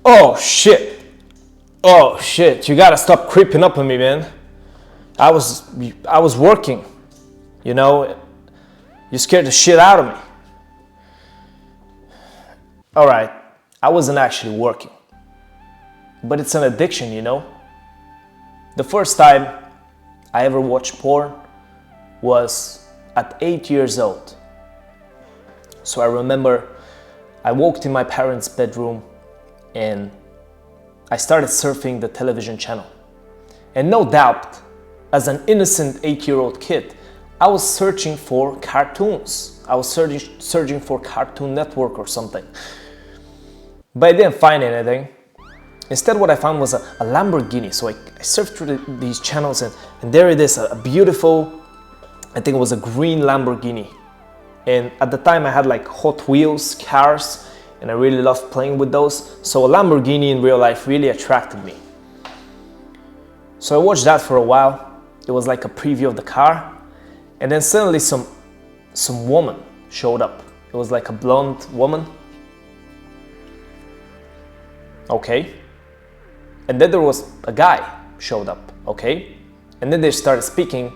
Oh shit. Oh shit, you gotta stop creeping up on me, man. I was working, you know. You scared the shit out of me. All right, I wasn't actually working, but it's an addiction, you know. The first time I ever watched porn was at 8 years old. So I remember I walked in my parents' bedroom and I started surfing the television channel. And no doubt, as an innocent 8-year-old kid, I was searching for cartoons. I was searching for Cartoon Network or something. But I didn't find anything. Instead, what I found was a Lamborghini. So I surfed through these channels and there it is, a beautiful, I think it was a green Lamborghini. And at the time I had like Hot Wheels cars and I really loved playing with those. So a Lamborghini in real life really attracted me. So I watched that for a while. It was like a preview of the car. And then suddenly some woman showed up. It was like a blonde woman. Okay. And then there was a guy showed up. Okay. And then they started speaking.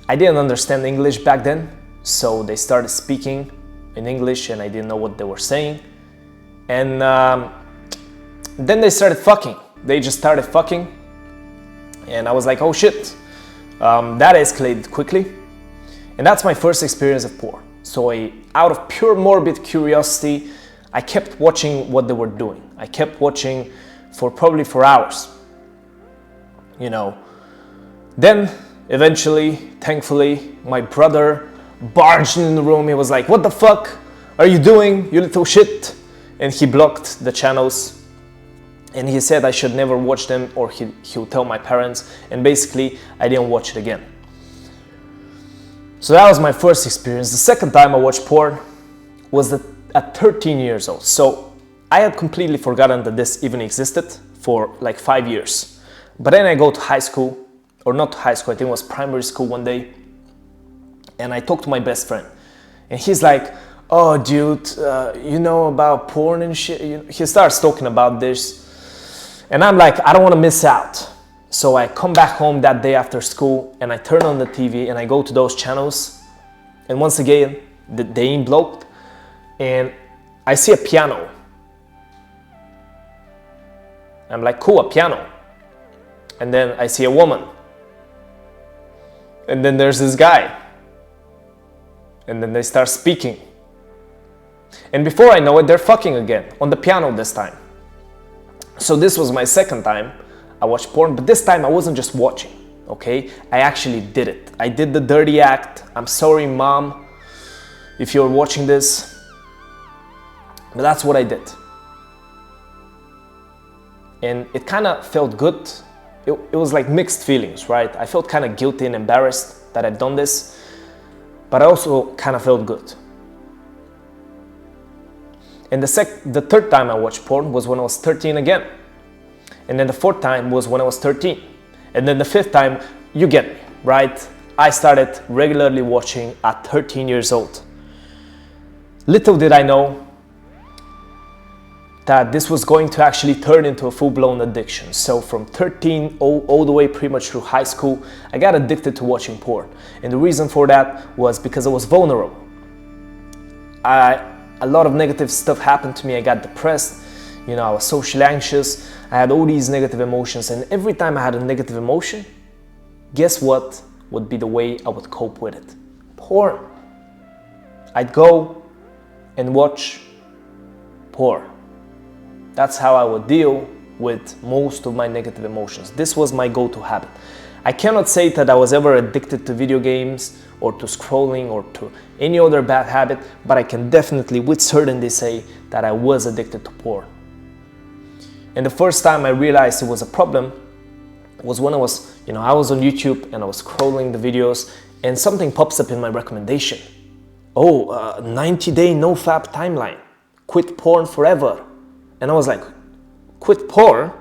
I didn't understand English back then. So they started speaking in English and I didn't know what they were saying. And then they started fucking. They just started fucking. And I was like, oh shit. That escalated quickly. And that's my first experience of porn. So out of pure morbid curiosity, I kept watching what they were doing. I kept watching probably for hours. You know. Then eventually, thankfully, my brother barged in the room. He was like, what the fuck are you doing, you little shit? And he blocked the channels. And he said I should never watch them or he'll tell my parents. And basically, I didn't watch it again. So that was my first experience. The second time I watched porn was at 13 years old. So I had completely forgotten that this even existed for like 5 years. But then I go to high school, or not to high school, I think it was primary school one day. And I talked to my best friend. And he's like, oh dude, you know about porn and shit? He starts talking about this. And I'm like, I don't want to miss out. So I come back home that day after school and I turn on the TV and I go to those channels. And once again, they ain't blocked. And I see a piano. I'm like, cool, a piano. And then I see a woman. And then there's this guy. And then they start speaking. And before I know it, they're fucking again, on the piano this time. So this was my second time I watched porn, but this time I wasn't just watching, okay? I actually did it. I did the dirty act. I'm sorry, Mom, if you're watching this. But that's what I did. And it kind of felt good. It was like mixed feelings, right? I felt kind of guilty and embarrassed that I'd done this, but I also kind of felt good. And the third time I watched porn was when I was 13 again. And then the fourth time was when I was 13. And then the fifth time, you get me, right? I started regularly watching at 13 years old. Little did I know that this was going to actually turn into a full-blown addiction. So from 13 all the way pretty much through high school, I got addicted to watching porn. And the reason for that was because I was vulnerable. A lot of negative stuff happened to me. I got depressed, you know, I was socially anxious. I had all these negative emotions, and every time I had a negative emotion, guess what would be the way I would cope with it? Porn. I'd go and watch porn. That's how I would deal with most of my negative emotions. This was my go-to habit. I cannot say that I was ever addicted to video games or to scrolling or to any other bad habit, but I can definitely with certainty say that I was addicted to porn. And the first time I realized it was a problem was when I was on YouTube and I was scrolling the videos and something pops up in my recommendation. 90-day no-fap timeline. Quit porn forever. And I was like, quit porn?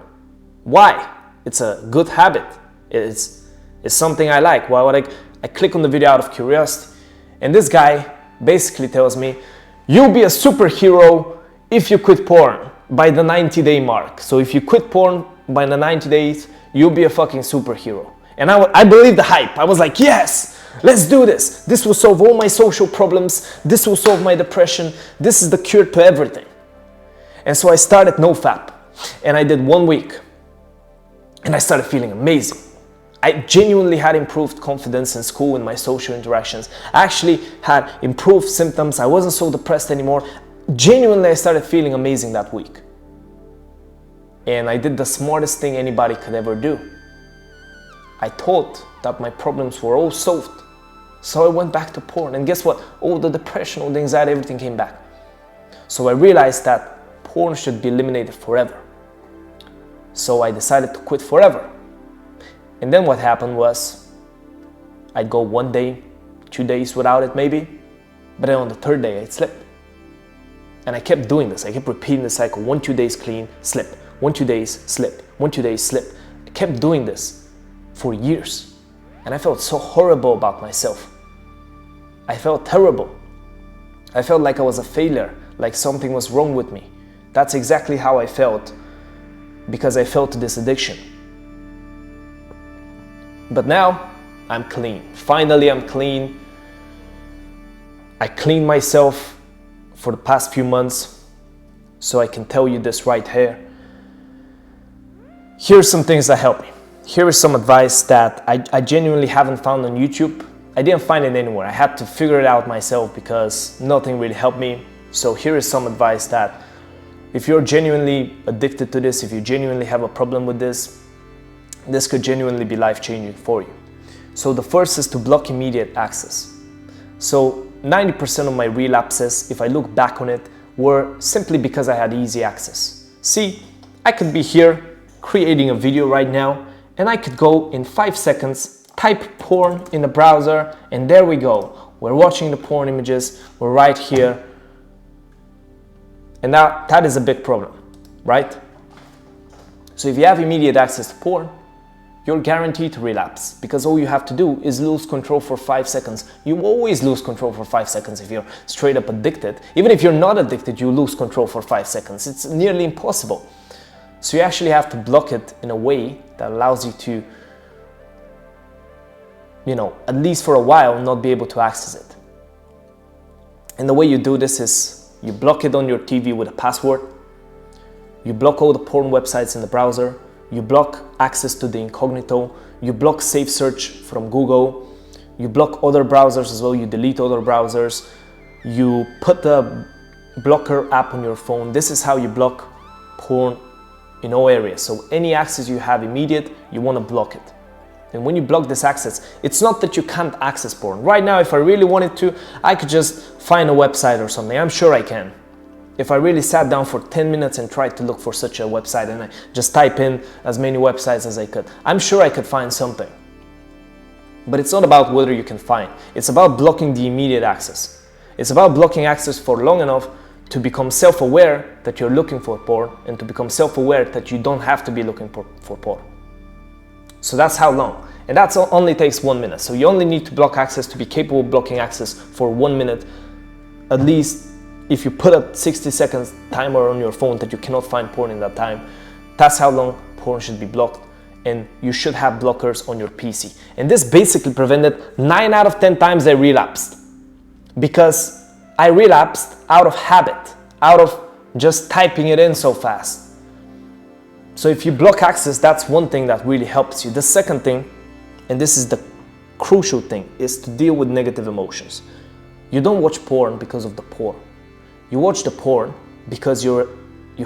Why? It's a good habit. It's something I like. Why would I click on the video out of curiosity? And this guy basically tells me, you'll be a superhero if you quit porn. by the 90-day mark. So if you quit porn by the 90 days, you'll be a fucking superhero. And I believed the hype. I was like, yes, let's do this. This will solve all my social problems. This will solve my depression. This is the cure to everything. And so I started NoFap, and I did 1 week, and I started feeling amazing. I genuinely had improved confidence in school and my social interactions. I actually had improved symptoms. I wasn't so depressed anymore. Genuinely, I started feeling amazing that week. And I did the smartest thing anybody could ever do. I thought that my problems were all solved. So I went back to porn, and guess what? All the depression, all the anxiety, everything came back. So I realized that porn should be eliminated forever. So I decided to quit forever. And then what happened was, I'd go 1 day, 2 days without it maybe, but then on the 3rd day I'd slip. And I kept doing this. I kept repeating the cycle. 1, 2 days clean, slip. 1, 2 days, slip. 1, 2 days, slip. I kept doing this for years. And I felt so horrible about myself. I felt terrible. I felt like I was a failure, like something was wrong with me. That's exactly how I felt, because I fell to this addiction. But now I'm clean. Finally, I'm clean. I cleaned myself for the past few months, so I can tell you this right here. Here's some things that help me. Here is some advice that I genuinely haven't found on YouTube. I didn't find it anywhere. I had to figure it out myself because nothing really helped me. So here is some advice that if you're genuinely addicted to this, if you genuinely have a problem with this could genuinely be life-changing for you. So the first is to block immediate access. So 90% of my relapses, if I look back on it, were simply because I had easy access. See, I could be here creating a video right now, and I could go in 5 seconds, type porn in the browser, and there we go. We're watching the porn images, we're right here. And that is a big problem, right? So if you have immediate access to porn, you're guaranteed to relapse, because all you have to do is lose control for 5 seconds. You always lose control for 5 seconds if you're straight up addicted. Even if you're not addicted, you lose control for 5 seconds. It's nearly impossible. So you actually have to block it in a way that allows you to, at least for a while, not be able to access it. And the way you do this is you block it on your TV with a password. You block all the porn websites in the browser. You block access to the incognito. You block safe search from Google. You block other browsers as well. You delete other browsers. You put the blocker app on your phone. This is how you block porn in all areas. So any access you have immediate, you want to block it. And when you block this access, it's not that you can't access porn. Right now, if I really wanted to, I could just find a website or something. I'm sure I can. If I really sat down for 10 minutes and tried to look for such a website and I just type in as many websites as I could, I'm sure I could find something. But it's not about whether you can find. It's about blocking the immediate access. It's about blocking access for long enough to become self-aware that you're looking for porn, and to become self-aware that you don't have to be looking for porn. So that's how long. And that only takes 1 minute. So you only need to block access to be capable of blocking access for 1 minute. At least if you put a 60 seconds timer on your phone that you cannot find porn in that time, that's how long porn should be blocked. And you should have blockers on your PC. And this basically prevented 9 out of 10 times I relapsed. Because I relapsed out of habit, out of just typing it in so fast. So if you block access, that's one thing that really helps you. The second thing, and this is the crucial thing, is to deal with negative emotions. You don't watch porn because of the porn. You watch the porn because you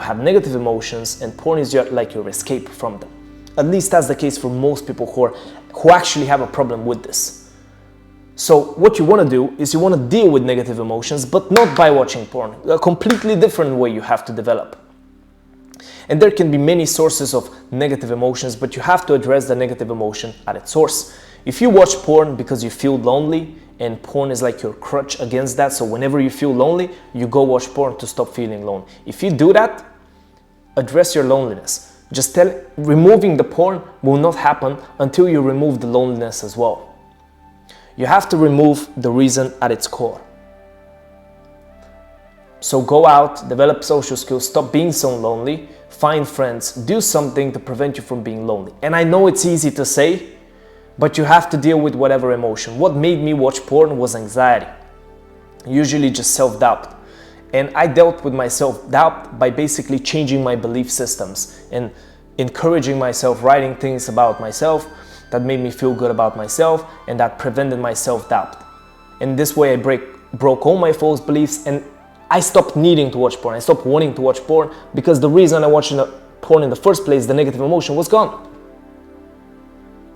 have negative emotions, and porn is like your escape from them. At least that's the case for most people who actually have a problem with this. So what you want to do is you want to deal with negative emotions, but not by watching porn. A completely different way you have to develop. And there can be many sources of negative emotions, but you have to address the negative emotion at its source. If you watch porn because you feel lonely, and porn is like your crutch against that, so whenever you feel lonely, you go watch porn to stop feeling lonely. If you do that, address your loneliness. Just removing the porn will not happen until you remove the loneliness as well. You have to remove the reason at its core. So go out, develop social skills, stop being so lonely, find friends, do something to prevent you from being lonely. And I know it's easy to say, but you have to deal with whatever emotion. What made me watch porn was anxiety, usually just self-doubt. And I dealt with my self-doubt by basically changing my belief systems and encouraging myself, writing things about myself that made me feel good about myself and that prevented my self-doubt. And this way I broke all my false beliefs, and I stopped needing to watch porn. I stopped wanting to watch porn because the reason I watched porn in the first place, the negative emotion, was gone.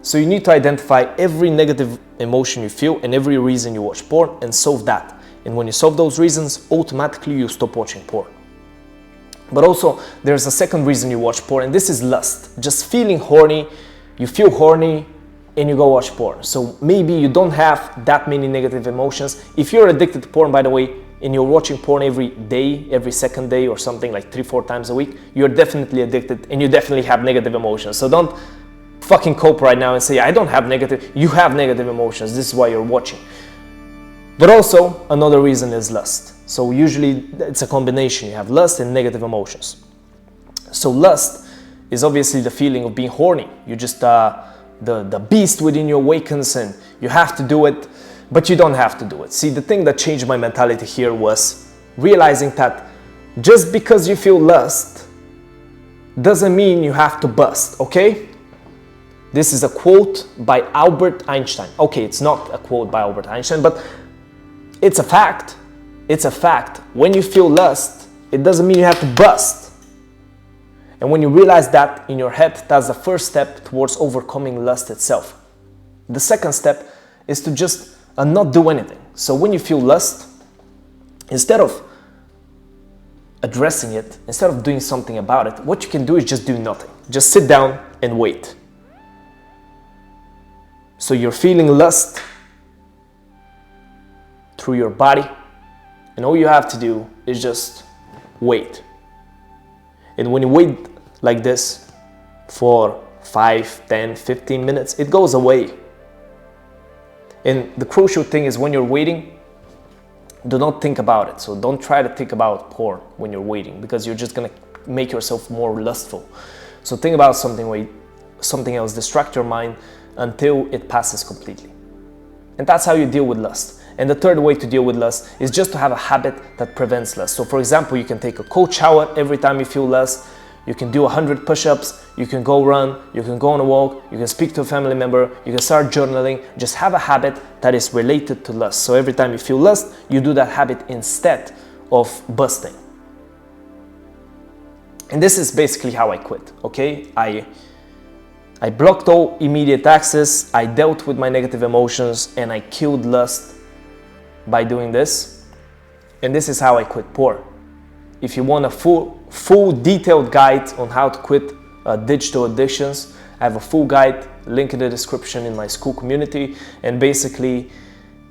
So you need to identify every negative emotion you feel and every reason you watch porn and solve that. And when you solve those reasons, automatically you stop watching porn. But also, there's a second reason you watch porn, and this is lust. Just feeling horny, you feel horny, and you go watch porn. So maybe you don't have that many negative emotions. If you're addicted to porn, by the way, and you're watching porn every day, every second day or something, like 3-4 times a week, you're definitely addicted and you definitely have negative emotions. So don't fucking cope right now and say, I don't have negative. You have negative emotions. This is why you're watching. But also, another reason is lust. So usually it's a combination. You have lust and negative emotions. So lust is obviously the feeling of being horny. You just, the beast within you awakens and you have to do it, but you don't have to do it. See, the thing that changed my mentality here was realizing that just because you feel lust doesn't mean you have to bust, okay? This is a quote by Albert Einstein. Okay, it's not a quote by Albert Einstein, but it's a fact. It's a fact. When you feel lust, it doesn't mean you have to bust. And when you realize that in your head, that's the first step towards overcoming lust itself. The second step is to just not do anything. So when you feel lust, instead of addressing it, instead of doing something about it, what you can do is just do nothing. Just sit down and wait. So you're feeling lust through your body, and all you have to do is just wait. And when you wait like this for 5, 10, 15 minutes, it goes away. And the crucial thing is when you're waiting, do not think about it. So don't try to think about porn when you're waiting, because you're just gonna make yourself more lustful. So think about something else, distract your mind until it passes completely. And that's how you deal with lust. And the third way to deal with lust is just to have a habit that prevents lust. So for example, you can take a cold shower every time you feel lust. You can do 100 push-ups, you can go run, you can go on a walk, you can speak to a family member, you can start journaling. Just have a habit that is related to lust. So every time you feel lust, you do that habit instead of busting. And this is basically how I quit, okay? I blocked all immediate access, I dealt with my negative emotions, and I killed lust by doing this. And this is how I quit porn. If you want a full detailed guide on how to quit digital addictions, I have a full guide, link in the description in my Skool community. And basically,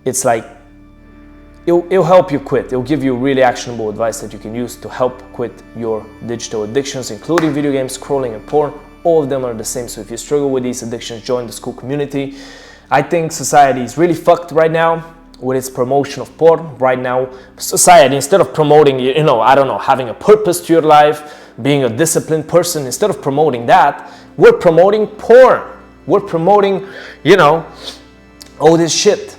it's like, it'll help you quit. It'll give you really actionable advice that you can use to help quit your digital addictions, including video games, scrolling, and porn. All of them are the same. So if you struggle with these addictions, join the Skool community. I think society is really fucked right now with its promotion of porn. Right now, society, instead of promoting, I don't know, having a purpose to your life, being a disciplined person, instead of promoting that, we're promoting porn. We're promoting, all this shit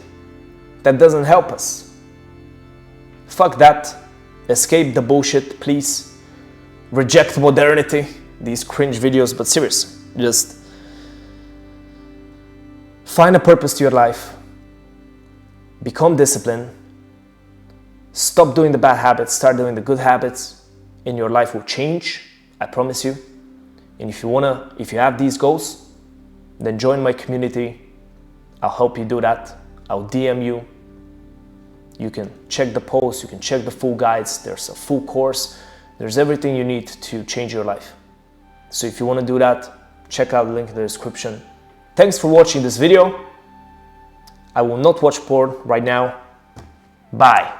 that doesn't help us. Fuck that. Escape the bullshit, please. Reject modernity, these cringe videos, but seriously, just find a purpose to your life. Become disciplined, stop doing the bad habits, start doing the good habits, and your life will change, I promise you. And if you have these goals, then join my community. I'll help you do that. I'll DM you. You can check the posts, you can check the full guides. There's a full course. There's everything you need to change your life. So if you want to do that, check out the link in the description. Thanks for watching this video. I will not watch porn right now. Bye.